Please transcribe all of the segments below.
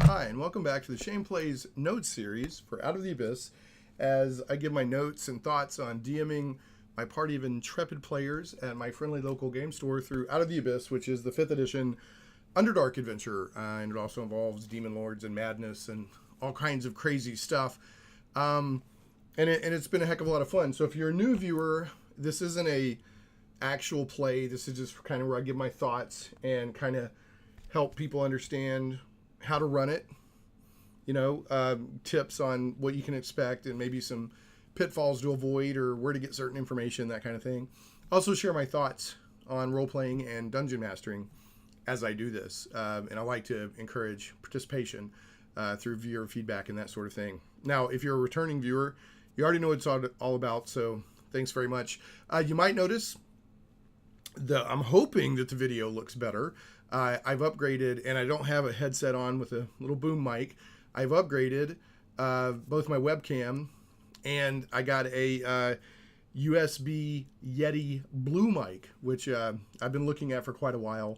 Hi, and welcome back to the Shane Plays Notes series for Out of the Abyss, as I give my notes and thoughts on DMing my party of intrepid players at my friendly local game store through Out of the Abyss, which is the 5th edition Underdark adventure, and it also involves demon lords and madness and all kinds of crazy stuff. And it's been a heck of a lot of fun. So if you're a new viewer, this isn't a actual play. This is just kind of where I give my thoughts and kind of help people understand how to run it, tips on what you can expect and maybe some pitfalls to avoid or where to get certain information, that kind of thing. Also share my thoughts on role-playing and dungeon mastering as I do this. And I like to encourage participation through viewer feedback and that sort of thing. Now, if you're a returning viewer, you already know what it's all about, so thanks very much. You might notice I'm hoping that the video looks better. I've upgraded, and I don't have a headset on with a little boom mic. I've upgraded both my webcam, and I got a USB Yeti Blue mic, which I've been looking at for quite a while,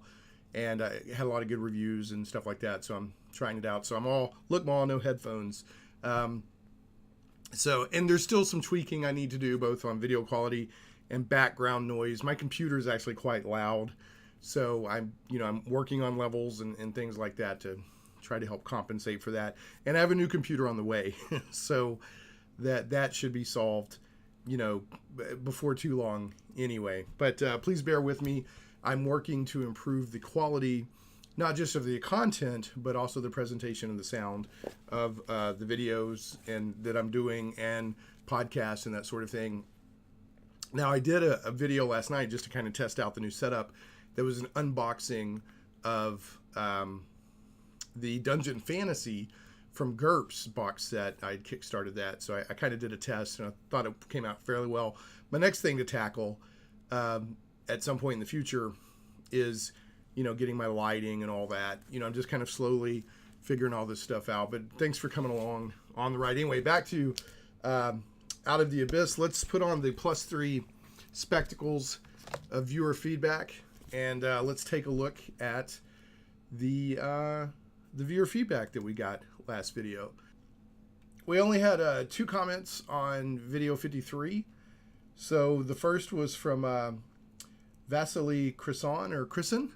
and I had a lot of good reviews and stuff like that, so I'm trying it out. So I'm all no headphones. And there's still some tweaking I need to do, both on video quality and background noise. My computer is actually quite loud. So I'm working on levels and things like that to try to help compensate for that. And I have a new computer on the way, so that should be solved, before too long anyway. But please bear with me. I'm working to improve the quality, not just of the content, but also the presentation and the sound of the videos and that I'm doing and podcasts and that sort of thing. Now, I did a video last night just to kind of test out the new setup. There was an unboxing of the Dungeon Fantasy from GURPS box set. I had kickstarted that, so I kind of did a test, and I thought it came out fairly well. My next thing to tackle at some point in the future is, getting my lighting and all that. I'm just kind of slowly figuring all this stuff out. But thanks for coming along on the ride. Anyway, back to Out of the Abyss. Let's put on the +3 spectacles of viewer feedback. And let's take a look at the viewer feedback that we got last video. We only had 2 comments on video 53. So the first was from Vasily Crisson or Crisson.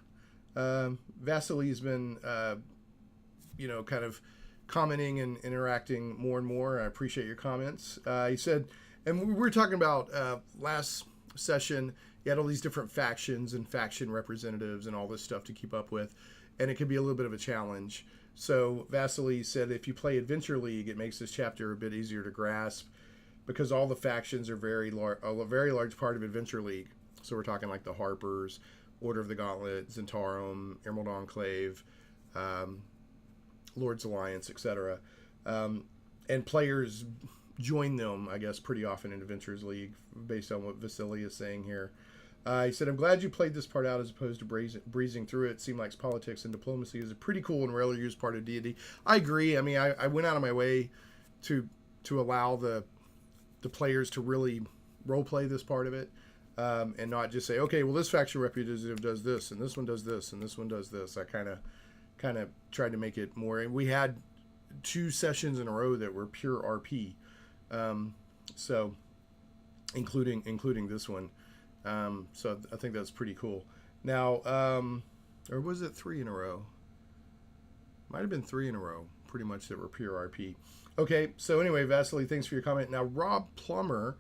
Vasily's been, kind of commenting and interacting more and more. I appreciate your comments. He said, and we were talking about last session. You had all these different factions and faction representatives and all this stuff to keep up with, and it can be a little bit of a challenge. So Vasily said if you play Adventure League, it makes this chapter a bit easier to grasp because all the factions are a very large part of Adventure League. So we're talking like the Harpers, Order of the Gauntlet, Zhentarim, Emerald Enclave, Lord's Alliance, etc. And players join them, I guess, pretty often in Adventures League, based on what Vasily is saying here. He said, I'm glad you played this part out as opposed to breezing through it. It seemed like politics and diplomacy is a pretty cool and rarely used part of D&D. I agree. I mean, I went out of my way to allow the players to really role-play this part of it, and not just say, okay, well, this faction representative does this, and this one does this, and this one does this. I kind of tried to make it more. And we had 2 sessions in a row that were pure RP. So including this one. So I think that's pretty cool. Now, or was it 3 in a row? Might have been 3 in a row, pretty much, that were pure RP. Okay, so anyway, Vasily, thanks for your comment. Now, Rob Plummer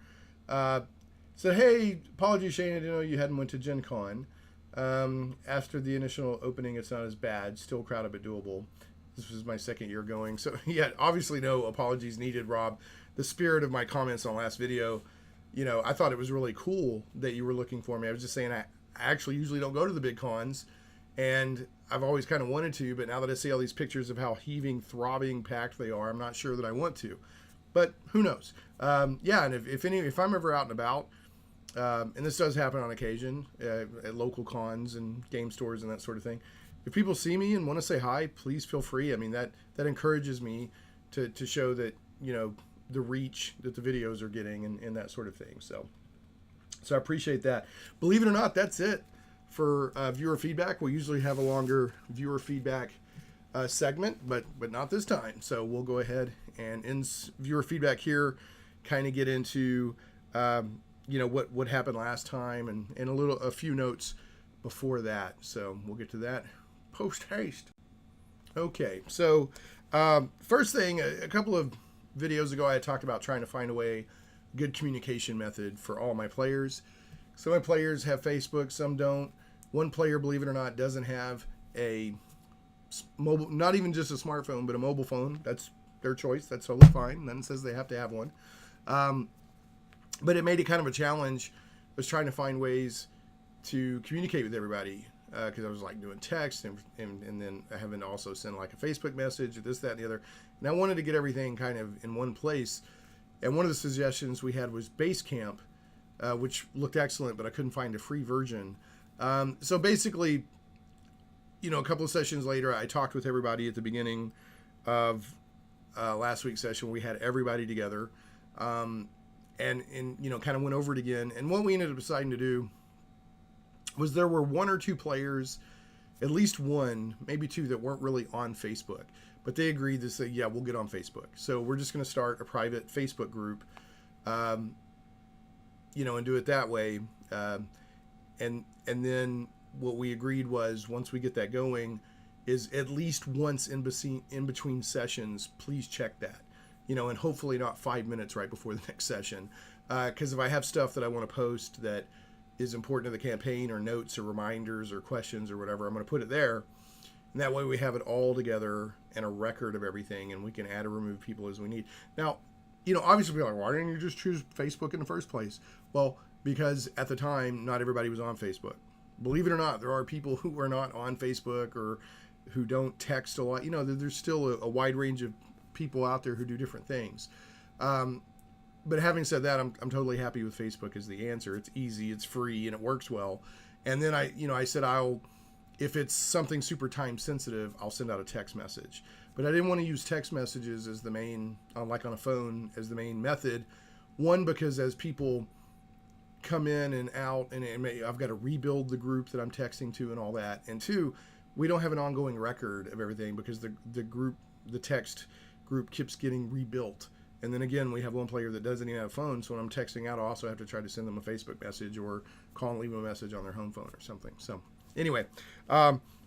said, hey, apologies, Shane, I didn't know you hadn't went to Gen Con. After the initial opening, it's not as bad. Still crowded, but doable. This was my 2nd year going. So, yeah, obviously no apologies needed, Rob. The spirit of my comments on the last video, I thought it was really cool that you were looking for me. I was just saying I actually usually don't go to the big cons, and I've always kind of wanted to, but now that I see all these pictures of how heaving, throbbing, packed they are, I'm not sure that I want to. But who knows? Yeah, and if I'm ever out and about, and this does happen on occasion at local cons and game stores and that sort of thing, if people see me and want to say hi, please feel free. I mean, that encourages me to show that, the reach that the videos are getting and that sort of thing. So I appreciate that. Believe it or not, that's it for viewer feedback. We usually have a longer viewer feedback segment, but not this time. So we'll go ahead and in viewer feedback here, kind of get into what happened last time and a few notes before that. So we'll get to that post haste. Okay, so first thing, a couple of videos ago, I had talked about trying to find a good communication method for all my players. Some of my players have Facebook, some don't. One player, believe it or not, doesn't have a mobile, not even just a smartphone, but a mobile phone. That's their choice. That's totally fine. None says they have to have one. But it made it kind of a challenge. I was trying to find ways to communicate with everybody because I was like doing text and then having to also send like a Facebook message or this, that, and the other. And I wanted to get everything kind of in one place. And one of the suggestions we had was Basecamp, which looked excellent, but I couldn't find a free version. So basically, a couple of sessions later, I talked with everybody at the beginning of last week's session. We had everybody together and kind of went over it again. And what we ended up deciding to do was there were one or two players, at least one, maybe two, that weren't really on Facebook. But they agreed to say, yeah, we'll get on Facebook. So we're just going to start a private Facebook group, and do it that way. And then what we agreed was once we get that going is at least once in between sessions, please check that, and hopefully not 5 minutes right before the next session. Because if I have stuff that I want to post that is important to the campaign or notes or reminders or questions or whatever, I'm going to put it there. And that way we have it all together and a record of everything, and we can add or remove people as we need. Now, obviously we're like, why didn't you just choose Facebook in the first place? Well, because at the time, not everybody was on Facebook. Believe it or not, there are people who are not on Facebook or who don't text a lot. There's still a wide range of people out there who do different things. But having said that, I'm totally happy with Facebook as the answer. It's easy, it's free, and it works well. And then I said if it's something super time sensitive, I'll send out a text message. But I didn't want to use text messages as the main, like on a phone, as the main method. One, because as people come in and out, and I've got to rebuild the group that I'm texting to and all that. And two, we don't have an ongoing record of everything because the text group keeps getting rebuilt. And then again, we have one player that doesn't even have a phone, so when I'm texting out, I also have to try to send them a Facebook message or call and leave them a message on their home phone or something. So anyway,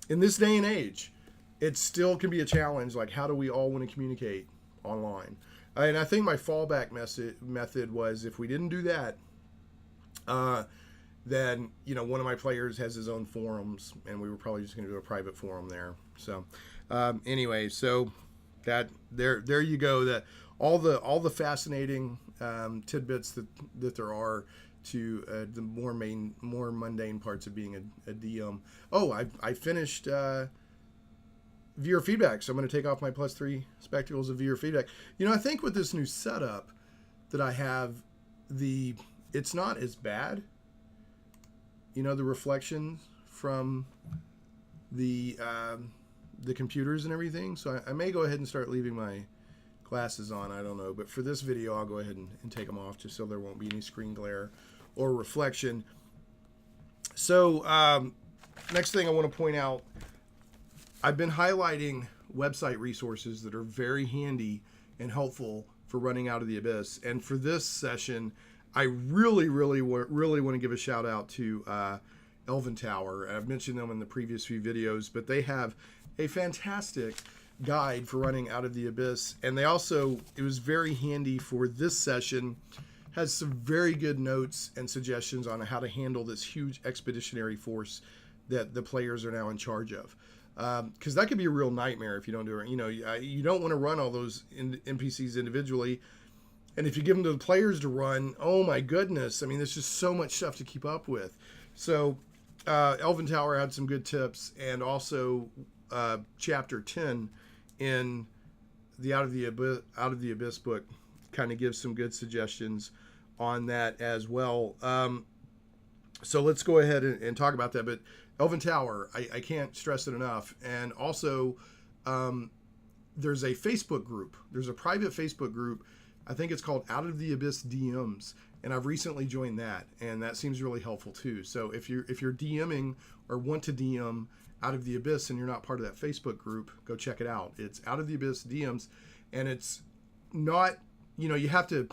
in this day and age, it still can be a challenge. Like, how do we all want to communicate online? And I think my fallback method was if we didn't do that, then one of my players has his own forums, and we were probably just going to do a private forum there. So anyway, so that there you go. That all the fascinating tidbits that there are to the more mundane parts of being a DM. Oh, I finished viewer feedback, so I'm going to take off my +3 spectacles of viewer feedback. I think with this new setup that I have, it's not as bad. The reflections from the computers and everything. So I may go ahead and start leaving my glasses on. I don't know. But for this video, I'll go ahead and take them off just so there won't be any screen glare or reflection. So next thing I want to point out, I've been highlighting website resources that are very handy and helpful for running Out of the Abyss. And for this session, I really want to give a shout out to Elven Tower. I've mentioned them in the previous few videos, but they have a fantastic guide for running Out of the Abyss. And it was very handy for this session, has some very good notes and suggestions on how to handle this huge expeditionary force that the players are now in charge of. Because that could be a real nightmare if you don't do it. You don't want to run all those NPCs individually. And if you give them to the players to run, oh my goodness. I mean, there's just so much stuff to keep up with. So Elven Tower had some good tips. And also chapter 10 in the Out of the Abyss book kind of gives some good suggestions on that as well. So let's go ahead and talk about that. But Elven Tower, I can't stress it enough. And also there's a Facebook group. There's a private Facebook group. I think it's called Out of the Abyss DMs, and I've recently joined that, and that seems really helpful too. So if you're DMing or want to DM Out of the Abyss and you're not part of that Facebook group, go check it out. It's Out of the Abyss DMs, and it's not, you have to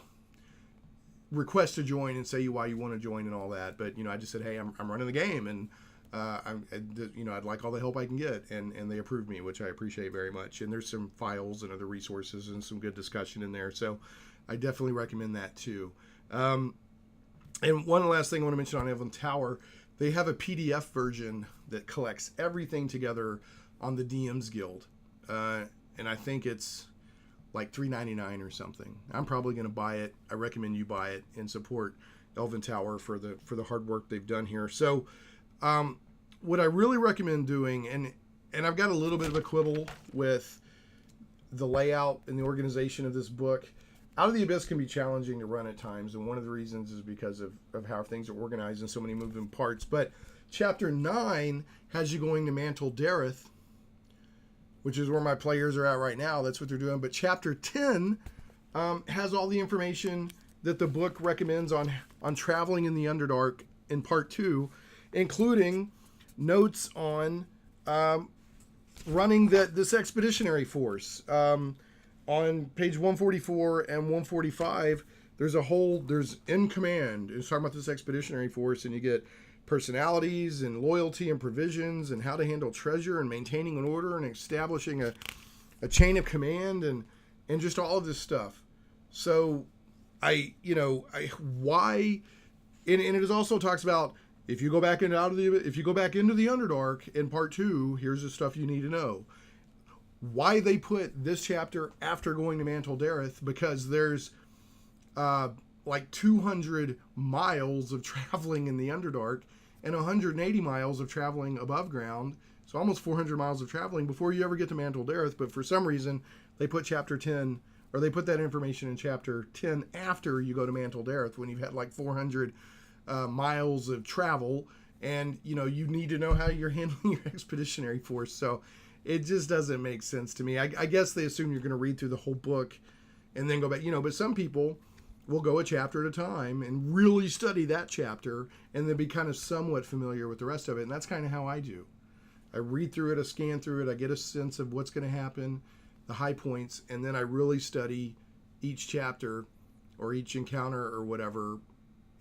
request to join and say why you want to join and all that. But, I just said, hey, I'm running the game, and I'd like all the help I can get, and they approved me, which I appreciate very much. And there's some files and other resources and some good discussion in there. So I definitely recommend that too. And one last thing I want to mention on Elven Tower, they have a PDF version that collects everything together on the DMs Guild. And I think it's like $3.99 or something. I'm probably going to buy it. I recommend you buy it and support Elven Tower for the hard work they've done here. So what I really recommend doing, and I've got a little bit of a quibble with the layout and the organization of this book. Out of the Abyss can be challenging to run at times, and one of the reasons is because of how things are organized and so many moving parts. But Chapter 9 has you going to Mantol-Derith, which is where my players are at right now. That's what they're doing. But Chapter 10 has all the information that the book recommends on traveling in the Underdark in Part 2, including notes on running this expeditionary force. On page 144 and 145, there's in command. It's talking about this expeditionary force, and you get personalities and loyalty and provisions and how to handle treasure and maintaining an order and establishing a chain of command and just all of this stuff. So why, and it also talks about if you go back into the Underdark in Part 2, here's the stuff you need to know. Why they put this chapter after going to Mantol-Derith, because there's like 200 miles of traveling in the Underdark and 180 miles of traveling above ground. So almost 400 miles of traveling before you ever get to Mantol-Derith. But for some reason, they put Chapter 10, or they put that information in Chapter 10 after you go to Mantol-Derith, when you've had like 400 miles of travel, and you need to know how you're handling your expeditionary force. So it just doesn't make sense to me. I guess they assume you're going to read through the whole book and then go back, but some people will go a chapter at a time and really study that chapter and then be kind of somewhat familiar with the rest of it. And that's kind of how I do. I read through it, I scan through it, I get a sense of what's going to happen, the high points, and then I really study each chapter or each encounter or whatever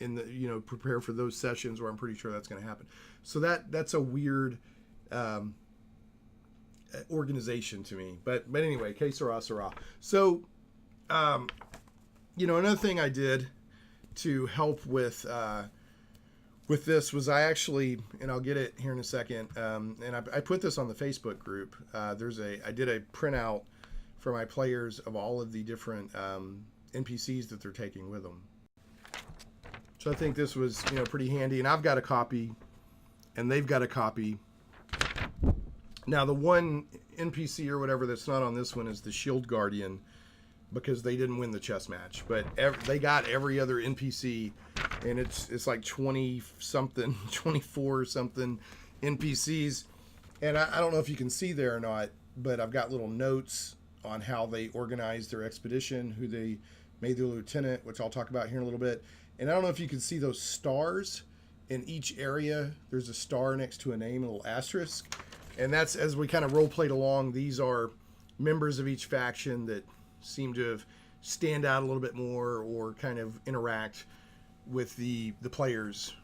in the, prepare for those sessions where I'm pretty sure that's going to happen. So that's a weird organization to me, but anyway, que sera, sera. So another thing I did to help with this was I actually, and I'll get it here in a second, and I put this on the Facebook group. I did a printout for my players of all of the different NPCs that they're taking with them. So I think this was pretty handy, and I've got a copy and they've got a copy. Now, the one NPC or whatever that's not on this one is the Shield Guardian, because they didn't win the chess match. But they got every other NPC, and it's like 20-something, 24-something NPCs. And I don't know if you can see there or not, but I've got little notes on how they organized their expedition, who they made their lieutenant, which I'll talk about here in a little bit. And I don't know if you can see those stars in each area. There's a star next to a name, a little asterisk. And that's, as we kind of role played along, these are members of each faction that seem to have stand out a little bit more or kind of interact with the players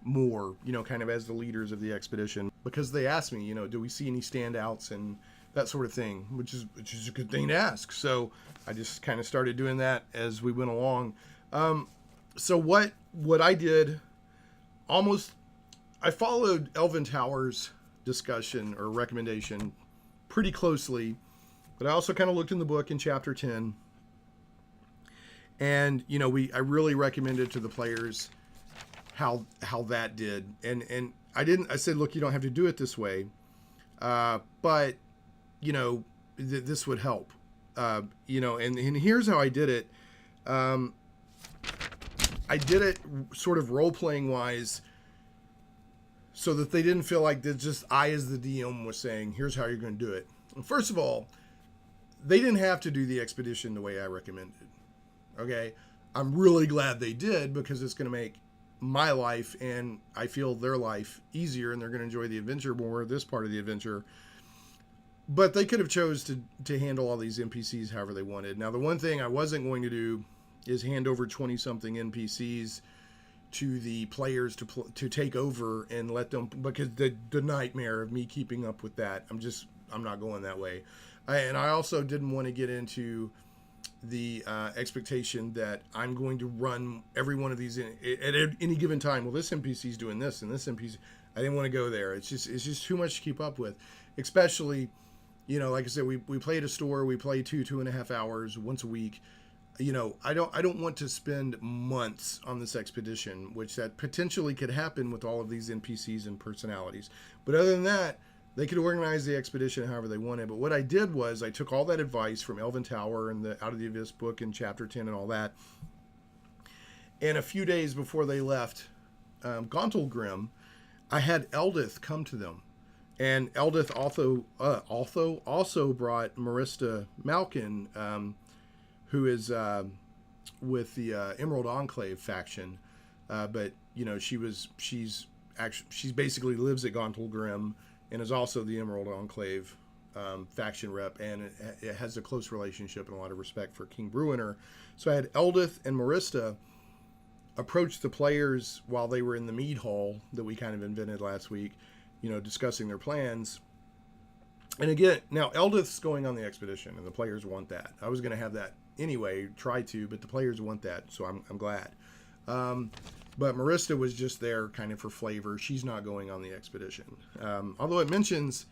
more, kind of as the leaders of the expedition. Because they asked me, do we see any standouts and that sort of thing, which is a good thing to ask. So I just kind of started doing that as we went along. So what I did, I followed Elven Tower's discussion or recommendation pretty closely, but I also kind of looked in the book in Chapter 10, and I really recommended to the players how that did, and I said, look, you don't have to do it this way, but this would help, and here's how I did it. I did it sort of role-playing wise, so that they didn't feel like that just I as the DM was saying, here's how you're going to do it. And first of all, they didn't have to do the expedition the way I recommended. Okay? I'm really glad they did, because it's going to make my life, and I feel their life easier, and they're going to enjoy the adventure more, this part of the adventure. But they could have chose to handle all these NPCs however they wanted. Now, the one thing I wasn't going to do is hand over 20-something NPCs to the players to take over and let them, because the nightmare of me keeping up with that, I'm not going that way. And I also didn't want to get into the expectation that I'm going to run every one of these at any given time. Well, this NPC's doing this, and this NPC. I didn't want to go there. It's just too much to keep up with, especially, like I said, we play at a store. We play 2.5 hours once a week. I don't want to spend months on this expedition, which that potentially could happen with all of these NPCs and personalities. But other than that, they could organize the expedition however they wanted. But what I did was I took all that advice from Elven Tower and the Out of the Abyss book and Chapter 10 and all that. And a few days before they left Gauntlgrym, I had Eldith come to them. And Eldith also brought Marista Malkin, who is with the Emerald Enclave faction. But, she's basically lives at Gauntlgrym, and is also the Emerald Enclave faction rep, and it has a close relationship and a lot of respect for King Bruiner. So I had Eldith and Marista approach the players while they were in the mead hall that we kind of invented last week, discussing their plans. And again, now Eldith's going on the expedition, and the players want that. I was going to have that anyway, try to, but the players want that, so I'm glad. But Marista was just there kind of for flavor. She's not going on the expedition. Although it mentions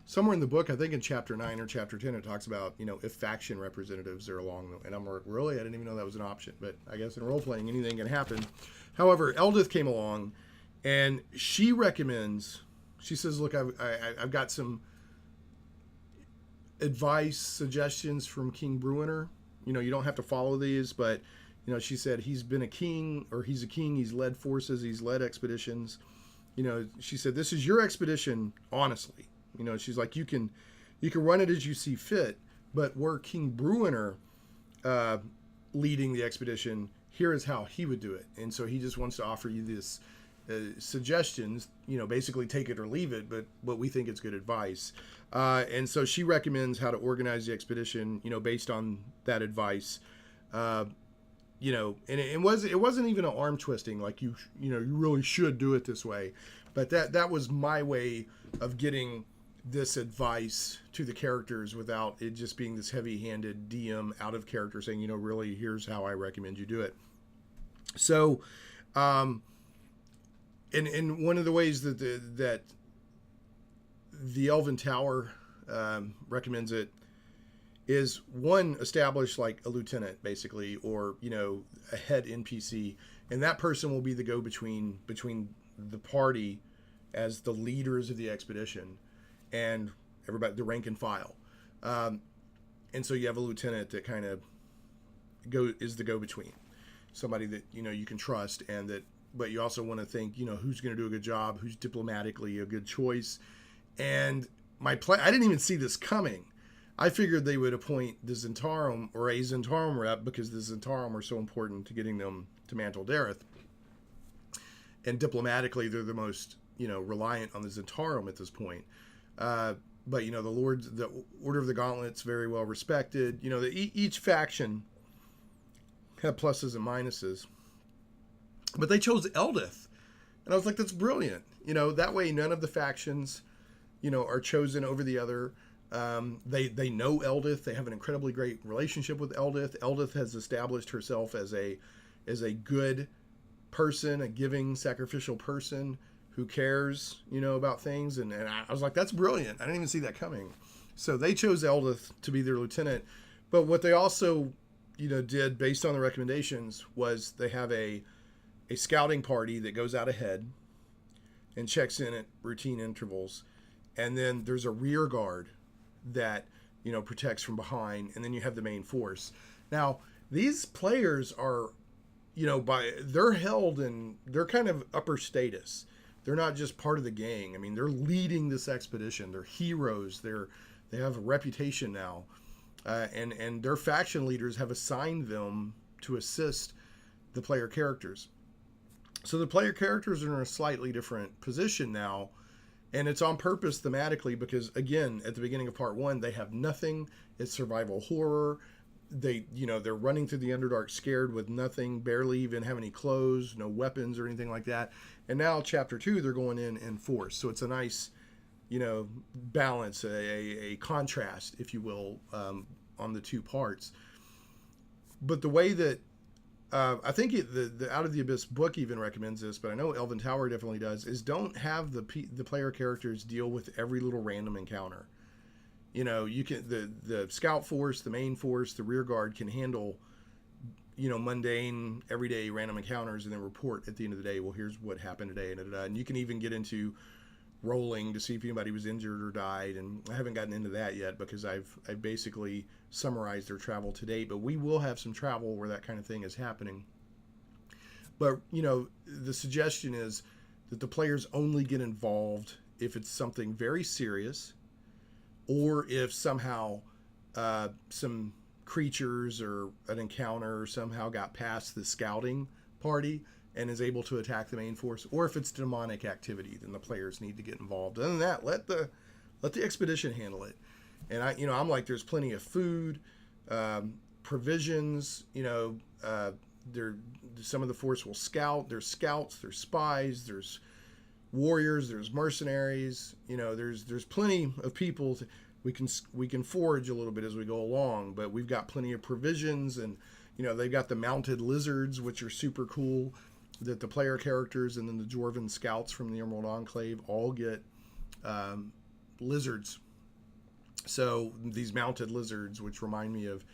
somewhere in the book, I think in Chapter 9 or Chapter 10, it talks about, if faction representatives are along. And I'm like, really? I didn't even know that was an option. But I guess in role-playing, anything can happen. However, Eldith came along, and she recommends, she says, look, I've got some advice, suggestions from King Bruiner. You don't have to follow these, but she said he's been a king, or he's a king. He's led forces. He's led expeditions. She said, this is your expedition, honestly. She's like, you can run it as you see fit, but were King Bruiner leading the expedition, here is how he would do it. And so he just wants to offer you this suggestions, basically take it or leave it, but we think it's good advice. And so she recommends how to organize the expedition, based on that advice. And it wasn't even an arm twisting, like you really should do it this way, but that was my way of getting this advice to the characters without it just being this heavy-handed DM out of character saying, really, here's how I recommend you do it. So, and one of the ways that the Elven Tower recommends it is, one, establish like a lieutenant, basically, or, a head NPC. And that person will be the go-between between the party as the leaders of the expedition and everybody, the rank and file. And so you have a lieutenant that kind of is the go-between. Somebody that, you can trust, but you also want to think, who's going to do a good job, who's diplomatically a good choice. And I didn't even see this coming. I figured they would appoint the Zhentarim, or a Zhentarim rep, because the Zhentarim were so important to getting them to Mantol-Derith. And diplomatically, they're the most, reliant on the Zhentarim at this point. But, the Order of the Gauntlet's very well respected. Each faction had pluses and minuses. But they chose Eldith. And I was like, that's brilliant. That way none of the factions, are chosen over the other. They know Eldith. They have an incredibly great relationship with Eldith. Eldith has established herself as a good person, a giving, sacrificial person who cares, about things. And I was like, that's brilliant. I didn't even see that coming. So they chose Eldith to be their lieutenant. But what they also, did based on the recommendations was they have a scouting party that goes out ahead and checks in at routine intervals. And then there's a rear guard that, protects from behind. And then you have the main force. Now, these players are, they're held in, they're kind of upper status. They're not just part of the gang. I mean, they're leading this expedition. They're heroes. They have a reputation now. And their faction leaders have assigned them to assist the player characters. So the player characters are in a slightly different position now, and it's on purpose thematically because, again, at the beginning of part one, they have nothing. It's survival horror. They're running through the Underdark scared with nothing, barely even have any clothes, no weapons or anything like that. And now chapter two, they're going in force. So it's a nice, balance, a contrast, if you will, on the two parts. But the way that I think the Out of the Abyss book even recommends this, but I know Elven Tower definitely does, is don't have the player characters deal with every little random encounter. You can the scout force, the main force, the rear guard can handle, mundane, everyday random encounters and then report at the end of the day, well, here's what happened today, and you can even get into rolling to see if anybody was injured or died, and I haven't gotten into that yet because I've basically summarized their travel to date, but we will have some travel where that kind of thing is happening. But the suggestion is that the players only get involved if it's something very serious, or if somehow some creatures or an encounter somehow got past the scouting party and is able to attack the main force, or if it's demonic activity, then the players need to get involved. Other than that, let the expedition handle it. And I'm like, there's plenty of food, provisions. Some of the force will scout. There's scouts. There's spies. There's warriors. There's mercenaries. There's plenty of people. We can forage a little bit as we go along, but we've got plenty of provisions, and they've got the mounted lizards, which are super cool. That the player characters and then the Dwarven scouts from the Emerald Enclave all get lizards. So these mounted lizards, which remind me of,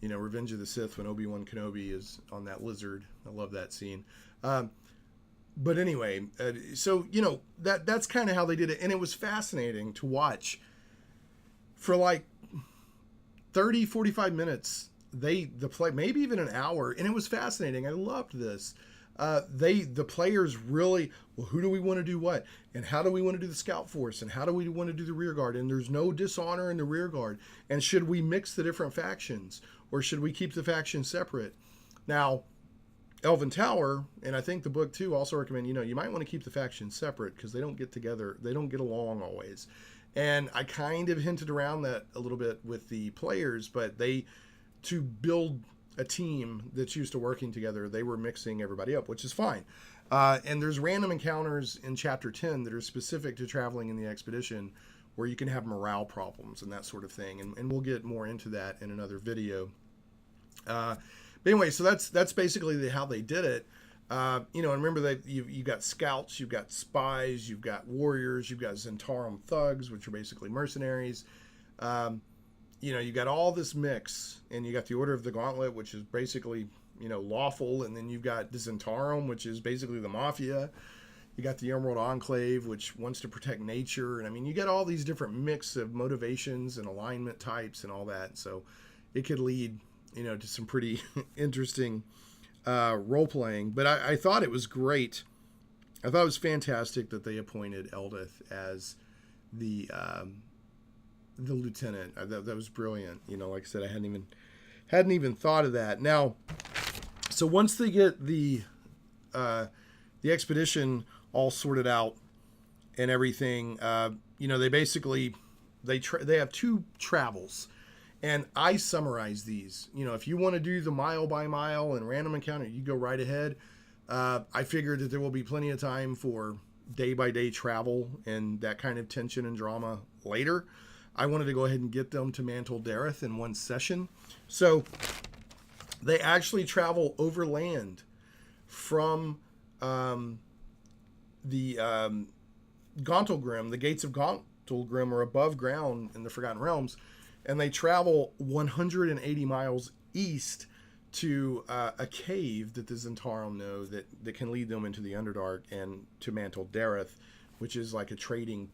Revenge of the Sith when Obi-Wan Kenobi is on that lizard. I love that scene. But anyway, so that's kind of how they did it, and it was fascinating to watch. For like 30, 45 minutes, the play, maybe even an hour, and it was fascinating. I loved this. The players really, well, who do we want to do what? And how do we want to do the scout force? And how do we want to do the rear guard? And there's no dishonor in the rear guard. And should we mix the different factions? Or should we keep the factions separate? Now, Elven Tower, and I think the book too also recommend, you might want to keep the factions separate because they don't get together. They don't get along always. And I kind of hinted around that a little bit with the players, but to build a team that's used to working together, they were mixing everybody up, which is fine. And there's random encounters in chapter 10 that are specific to traveling in the expedition where you can have morale problems and that sort of thing. And we'll get more into that in another video. But anyway, so that's basically how they did it. And remember that you got scouts, you've got spies, you've got warriors, you've got Zhentarim thugs, which are basically mercenaries. You got all this mix, and you got the Order of the Gauntlet, which is basically, lawful, and then you've got the Zhentarim, which is basically the mafia. You got the Emerald Enclave, which wants to protect nature, and you got all these different mix of motivations and alignment types and all that. So it could lead, to some pretty interesting role playing. But I thought it was great. I thought it was fantastic that they appointed Eldith as the lieutenant. That was brilliant. Like I said, I hadn't even thought of that. Now, so once they get the expedition all sorted out and everything, they basically they have two travels, and I summarize these. If you want to do the mile by mile and random encounter, you go right ahead. I figured that there will be plenty of time for day by day travel and that kind of tension and drama later. I wanted to go ahead and get them to Mantol-Derith in one session. So they actually travel overland from the Gauntlgrym. The gates of Gauntlgrym are above ground in the Forgotten Realms, and they travel 180 miles east to a cave that the Zhentarim know that can lead them into the Underdark and to Mantol-Derith, which is like a trading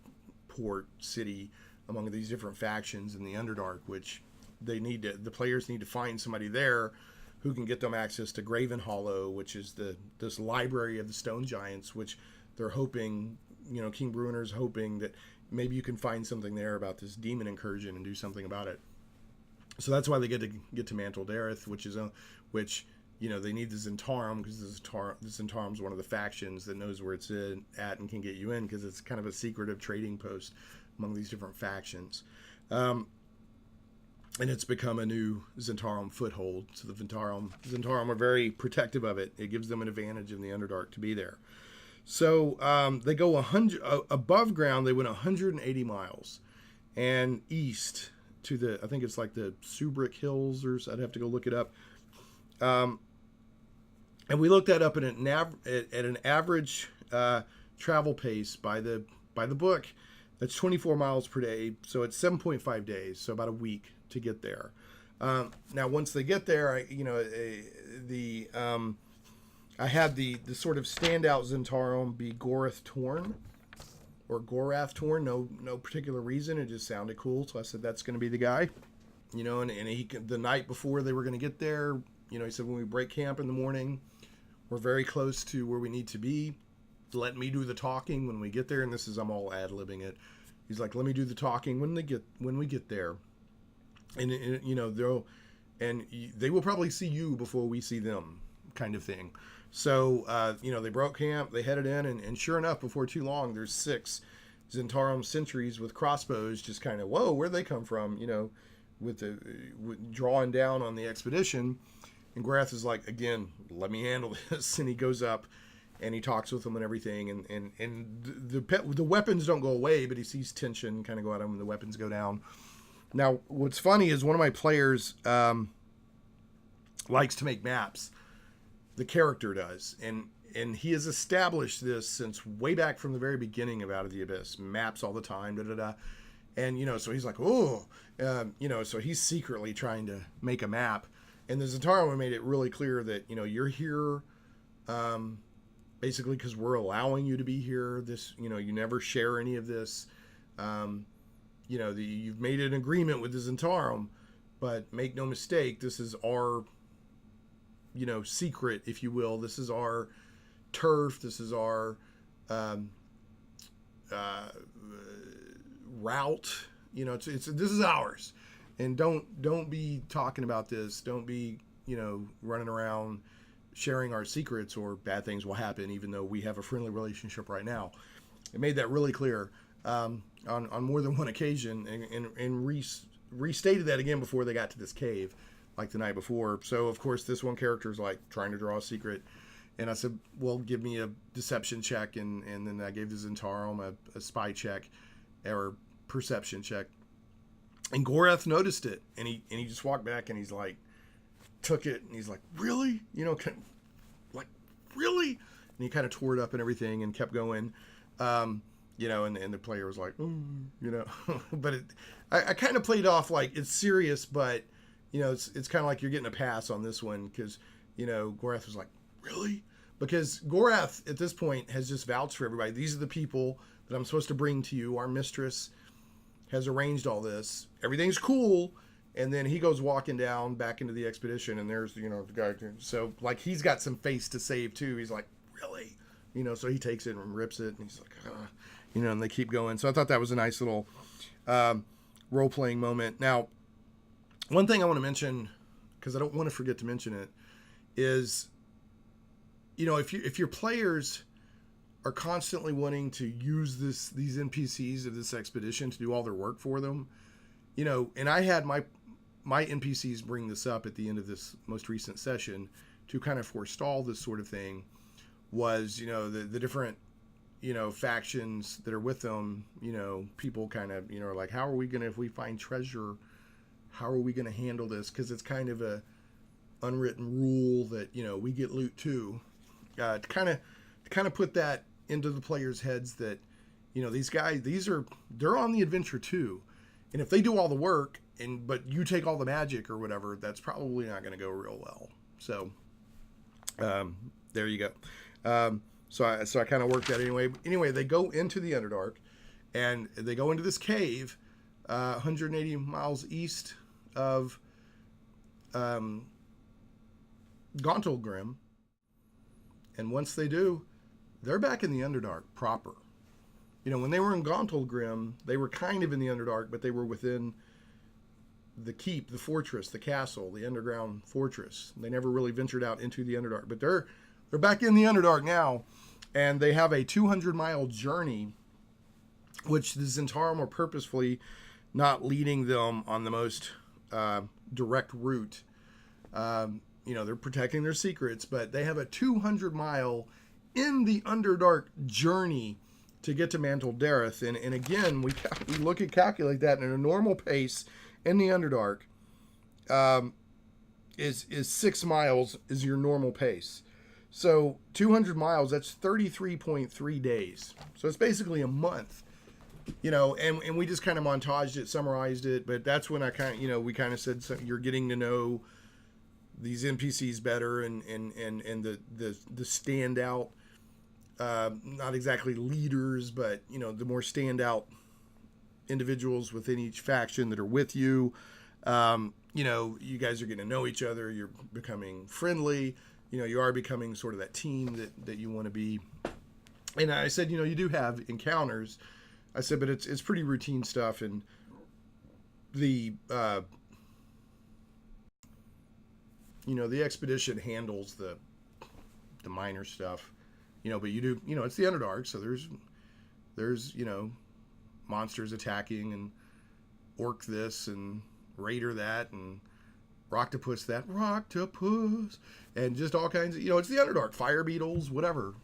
port city among these different factions in the Underdark, which the players need to find somebody there who can get them access to Graven Hollow, which is this library of the stone giants, which they're hoping, King Bruenner's hoping that maybe you can find something there about this demon incursion and do something about it. So that's why they get to Mantol-Derith, which they need the Zhentarim because the Zhentarim's one of the factions that knows where it's at and can get you in because it's kind of a secretive trading post among these different factions. And it's become a new Zhentarim foothold. So the Zhentarim are very protective of it. It gives them an advantage in the Underdark to be there. So they go above ground. They went 180 miles, and east to I think it's like the Subric Hills, or I'd have to go look it up. And we looked that up at an average travel pace by the book. That's 24 miles per day. So it's 7.5 days. So about a week to get there. Now, once they get there, I had the sort of standout Zhentarim be Gorath Torn or Gorath Torn. No particular reason. It just sounded cool. So I said, that's going to be the guy, and he, the night before they were going to get there, he said, when we break camp in the morning, we're very close to where we need to be. Let me do the talking when we get there. And this is, I'm all ad-libbing it. He's like, let me do the talking when we get there. And they will probably see you before we see them, kind of thing. So, they broke camp, they headed in, and sure enough, before too long, there's 6 Zhentarim sentries with crossbows, just kind of, whoa, where'd they come from? With drawing down on the expedition. And Gorath is like, again, let me handle this. And he goes up and he talks with them and everything. And the weapons don't go away, but he sees tension kind of go at him and the weapons go down. Now, what's funny is one of my players likes to make maps. The character does. And he has established this since way back from the very beginning of Out of the Abyss. Maps all the time, And, so he's like, so he's secretly trying to make a map. And the Zhentarim made it really clear that, you're here basically because we're allowing you to be here. This, you never share any of this. You've made an agreement with the Zhentarim, but make no mistake, this is our, secret, if you will. This is our turf. This is our route. This is ours. And don't be talking about this. Don't be, running around sharing our secrets, or bad things will happen, even though we have a friendly relationship right now. It made that really clear on more than one occasion, and restated that again before they got to this cave, like the night before. So, of course, this one character is like trying to draw a secret. And I said, well, give me a deception check. And then I gave the Zhentarim a spy check or perception check. And Gorath noticed it, and he just walked back, and he's like, took it, and he's like, really? Really? And he kind of tore it up and everything and kept going, and the player was like, but I kind of played off like it's serious, but, it's kind of like you're getting a pass on this one because, Gorath was like, really? Because Gorath at this point has just vouched for everybody. These are the people that I'm supposed to bring to you. Our mistress has arranged all this. Everything's cool. And then he goes walking down back into the expedition, and there's, the guy. So, like, he's got some face to save, too. He's like, really? So he takes it and rips it, and he's like, and they keep going. So I thought that was a nice little role-playing moment. Now, one thing I want to mention, because I don't want to forget to mention it, is, if your players are constantly wanting to use these NPCs of this expedition to do all their work for them, and I had my NPCs bring this up at the end of this most recent session to kind of forestall this sort of thing, was, the different, factions that are with them, people kind of, are like, how are we going to, if we find treasure, how are we going to handle this? Because it's kind of a unwritten rule that, we get loot too. To kind of put that into the players' heads that, these guys, they're on the adventure too. And if they do all the work, but you take all the magic or whatever, that's probably not going to go real well. So, there you go. So I kind of worked that anyway. Anyway, they go into the Underdark, and they go into this cave, 180 miles east of Gauntlgrym. And once they do, they're back in the Underdark proper. When they were in Gauntlgrym, they were kind of in the Underdark, but they were within keep, the fortress, the castle, the underground fortress. They never really ventured out into the Underdark, but they're back in the Underdark now, and they have a 200-mile journey, which the Zhentarim are purposefully not leading them on the most direct route. They're protecting their secrets, but they have a 200-mile in the Underdark journey to get to Mantol-Derith. And again, we look at calculate that, and a normal pace in the Underdark is 6 miles is your normal pace. So 200 miles, that's 33.3 days. So it's basically a month. And we just kind of montaged it, summarized it, but that's when I we kind of said, so you're getting to know these NPCs better and the standout, not exactly leaders, but, the more standout individuals within each faction that are with you. You guys are getting to know each other. You're becoming friendly. You are becoming sort of that team that you want to be. And I said, you do have encounters. I said, but it's pretty routine stuff, and the expedition handles the minor stuff, but you do, it's the Underdark, so there's monsters attacking, and orc this and raider that and rocktopus that, and just all kinds of, it's the Underdark, fire beetles, whatever.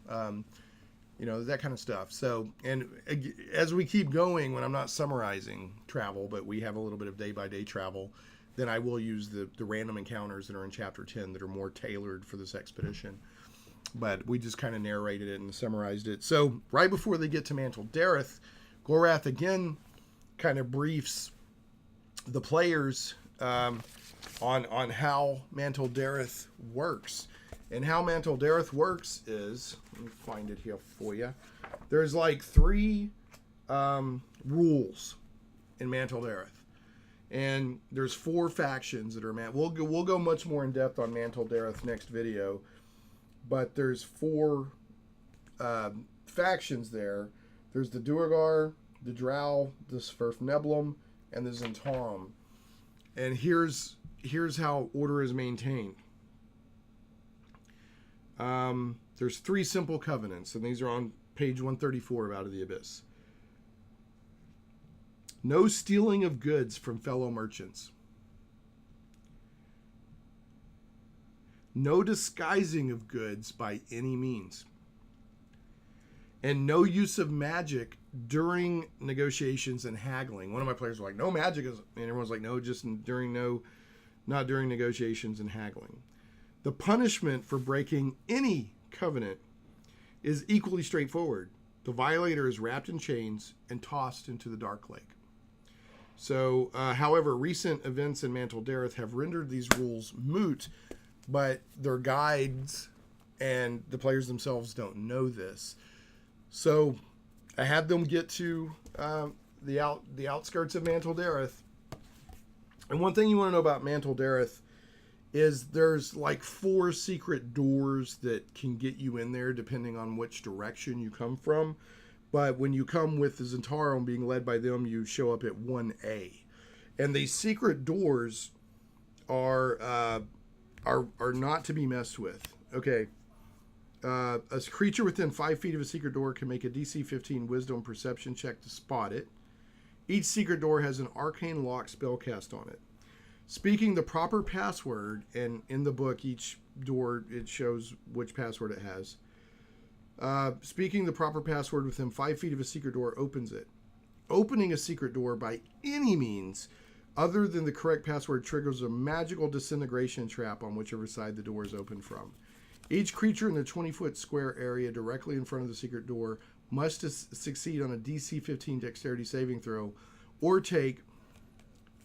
That kind of stuff. So, and as we keep going, when I'm not summarizing travel, but we have a little bit of day-by-day travel, then I will use the random encounters that are in Chapter 10 that are more tailored for this expedition. But we just kind of narrated it and summarized it. So, right before they get to Mantol-Derith, Gorath again kind of briefs the players on how Mantol-Derith works. And how Mantol-Derith works is, let me find it here for you. There's like 3 rules in Mantol-Derith, and there's 4 factions that are We'll go much more in depth on Mantol-Derith next video, but there's 4 factions there. There's the Duergar, the Drow, the Svirfneblum, and the Zhentarim. And here's how order is maintained. There's 3 simple covenants, and these are on page 134 of Out of the Abyss. No stealing of goods from fellow merchants. No disguising of goods by any means. And no use of magic during negotiations and haggling. One of my players was like, no magic, and everyone's like, no, just not during negotiations and haggling. The punishment for breaking any covenant is equally straightforward. The violator is wrapped in chains and tossed into the Dark Lake. So, however, recent events in Mantol-Derith have rendered these rules moot, but their guides and the players themselves don't know this. So, I had them get to the outskirts of Mantol-Derith. And one thing you want to know about Mantol-Derith is there's like 4 secret doors that can get you in there depending on which direction you come from. But when you come with the Zhentarim being led by them, you show up at 1A. And these secret doors are not to be messed with. Okay. A creature within 5 feet of a secret door can make a DC 15 Wisdom Perception check to spot it. Each secret door has an arcane lock spell cast on it. Speaking the proper password, and in the book, each door, it shows which password it has. Speaking the proper password within 5 feet of a secret door opens it. Opening a secret door by any means other than the correct password triggers a magical disintegration trap on whichever side the door is opened from. Each creature in the 20-foot square area directly in front of the secret door must succeed on a DC 15 dexterity saving throw or take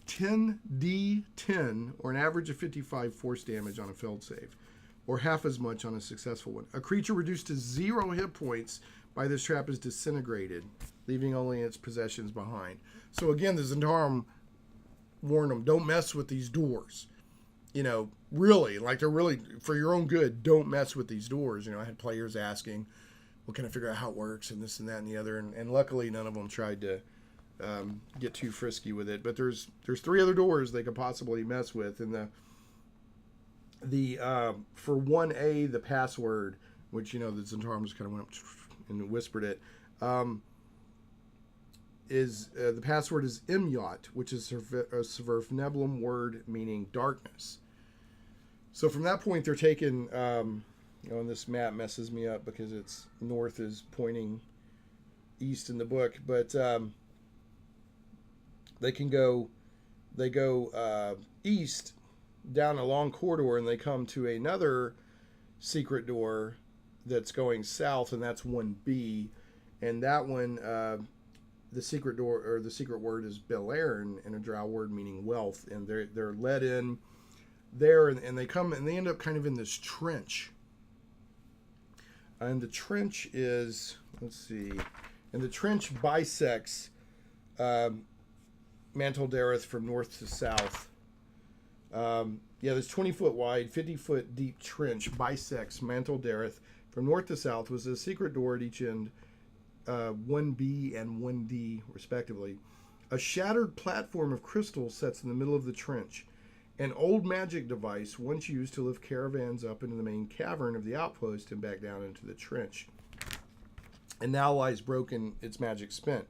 10d10 or an average of 55 force damage on a failed save, or half as much on a successful one. A creature reduced to 0 hit points by this trap is disintegrated, leaving only its possessions behind. So again, the Zhentarim warn them, don't mess with these doors. Really, like they're really, for your own good, don't mess with these doors. I had players asking, well, can I figure out how it works and this and that and the other? And luckily none of them tried to get too frisky with it. But there's 3 other doors they could possibly mess with, and the for 1A, the password, which the Zhentarim just kind of went up and whispered it, is the password is Imyot, which is a Sverfneblum word meaning darkness. So from that point, they're taking, and this map messes me up because it's north is pointing east in the book, but they go east down a long corridor, and they come to another secret door that's going south, and that's 1B, and that one, the secret door, or the secret word, is Belairn, and a drow word meaning wealth, and they're led in there, and they come, and they end up kind of in this trench, and the trench is, let's see, and the trench bisects Mantol-Derith from north to south. This 20-foot wide, 50-foot deep trench bisects Mantol-Derith from north to south, was a secret door at each end, 1B and 1D, respectively. A shattered platform of crystal sits in the middle of the trench, an old magic device once used to lift caravans up into the main cavern of the outpost and back down into the trench, and now lies broken, its magic spent.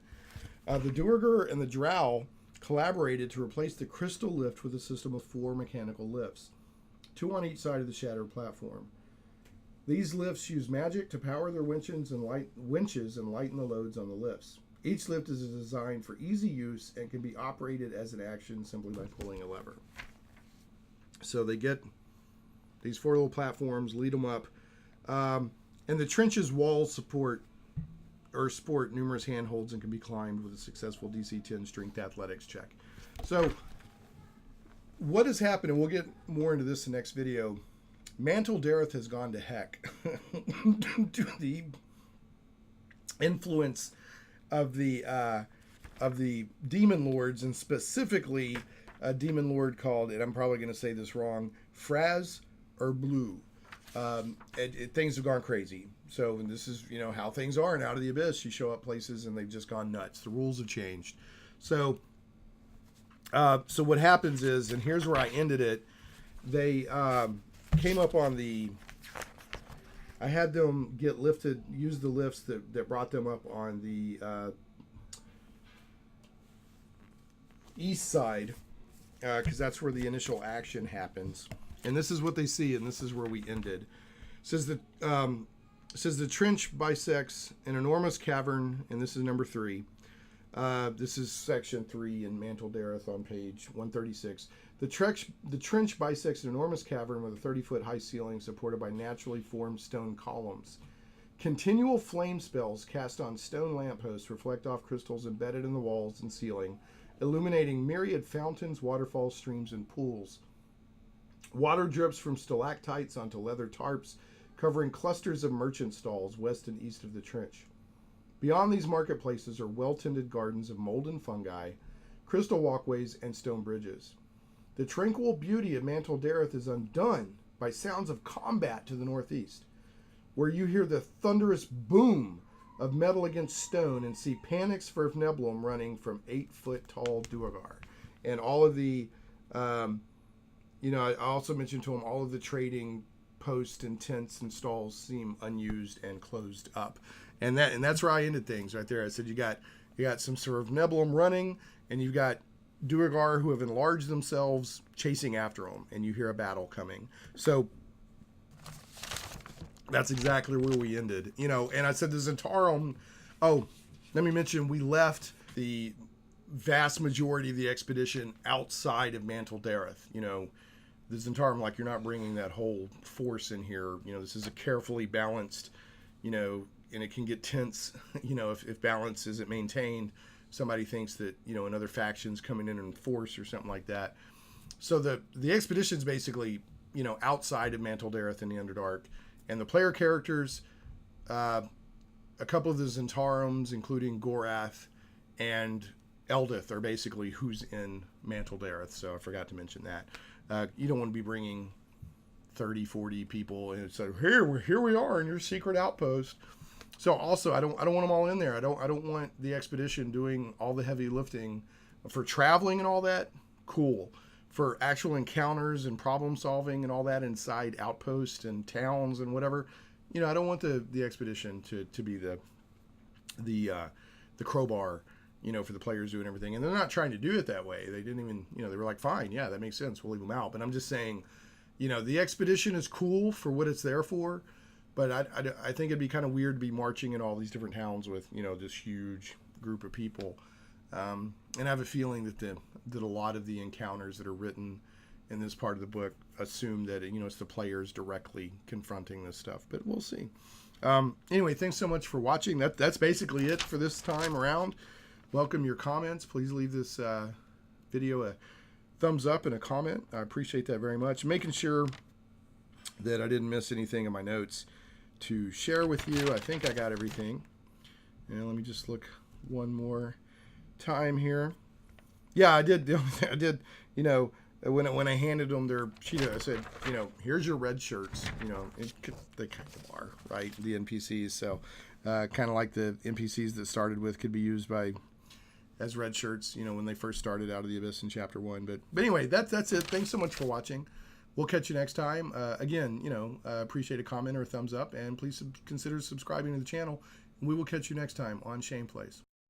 The Duergar and the Drow collaborated to replace the crystal lift with a system of 4 mechanical lifts, 2 on each side of the shattered platform. These lifts use magic to power their winches and lighten the loads on the lifts. Each lift is designed for easy use and can be operated as an action simply by pulling a lever. So they get these 4 little platforms, lead them up, and the trench's walls sport numerous handholds and can be climbed with a successful DC 10 strength athletics check. So what has happened, and we'll get more into this in the next video, Mantol-Derith has gone to heck to the influence of the demon lords, and specifically a demon lord called, and I'm probably going to say this wrong, Fraz or Blue. Things have gone crazy. So, and this is, how things are in Out of the Abyss. You show up places and they've just gone nuts. The rules have changed. So what happens is, and here's where I ended it, they came up on I had them use the lifts that brought them up on the east side, because that's where the initial action happens. And this is what they see, and this is where we ended. It says the trench bisects an enormous cavern, and this is number 3. This is section 3 in Mantol-Derith on page 136. The trench bisects an enormous cavern with a 30-foot high ceiling supported by naturally formed stone columns. Continual flame spells cast on stone lampposts reflect off crystals embedded in the walls and ceiling, illuminating myriad fountains, waterfalls, streams, and pools. Water drips from stalactites onto leather tarps, covering clusters of merchant stalls west and east of the trench. Beyond these marketplaces are well-tended gardens of mold and fungi, crystal walkways, and stone bridges. The tranquil beauty of Mantol-Derith is undone by sounds of combat to the northeast, where you hear the thunderous boom of metal against stone and see panic Sverfneblum running from 8-foot-tall Duergar. And all of the, I also mentioned to him all of the trading posts and tents and stalls seem unused and closed up. And that's where I ended things right there. I said you got some Sverfneblum running, and you've got Duergar who have enlarged themselves chasing after them, and you hear a battle coming. So that's exactly where we ended. And I said the Zhentarim, let me mention, we left the vast majority of the expedition outside of Mantol-Derith. The Zhentarim, you're not bringing that whole force in here. This is a carefully balanced, and it can get tense, if balance isn't maintained. Somebody thinks that, another faction's coming in force or something like that. So the expedition's basically, outside of Mantol-Derith in the Underdark. And the player characters, a couple of the Zhentarims, including Gorath and Eldith, are basically who's in Mantol-Derith. So I forgot to mention that. You don't want to be bringing 30, 40 people and say, here we are in your secret outpost. So also, I don't want them all in there. I don't want the expedition doing all the heavy lifting for traveling and all that. Cool. For actual encounters and problem solving and all that inside outposts and towns and whatever, you know, I don't want the expedition to be the crowbar, you know, for the players doing everything. And they're not trying to do it that way. They didn't even, you know, they were like, fine, yeah, that makes sense. We'll leave them out. But I'm just saying, you know, the expedition is cool for what it's there for. But I think it'd be kind of weird to be marching in all these different towns with, you know, this huge group of people. And I have a feeling that a lot of the encounters that are written in this part of the book assume that, you know, it's the players directly confronting this stuff. But we'll see. Anyway, thanks so much for watching. That's basically it for this time around. Welcome your comments. Please leave this video a thumbs up and a comment. I appreciate that very much. Making sure that I didn't miss anything in my notes to share with you. I think I got everything. And let me just look one more time here. Yeah, I did. The only thing I did, you know, when I handed them their sheet, I said, you know, here's your red shirts. You know, they kind of are, right? The NPCs. So kind of like the NPCs that started with could be used as red shirts, you know, when they first started out of the Abyss in Chapter 1. But anyway, that's it. Thanks so much for watching. We'll catch you next time. Again, you know, appreciate a comment or a thumbs up, and please consider subscribing to the channel. We will catch you next time on Shane Plays.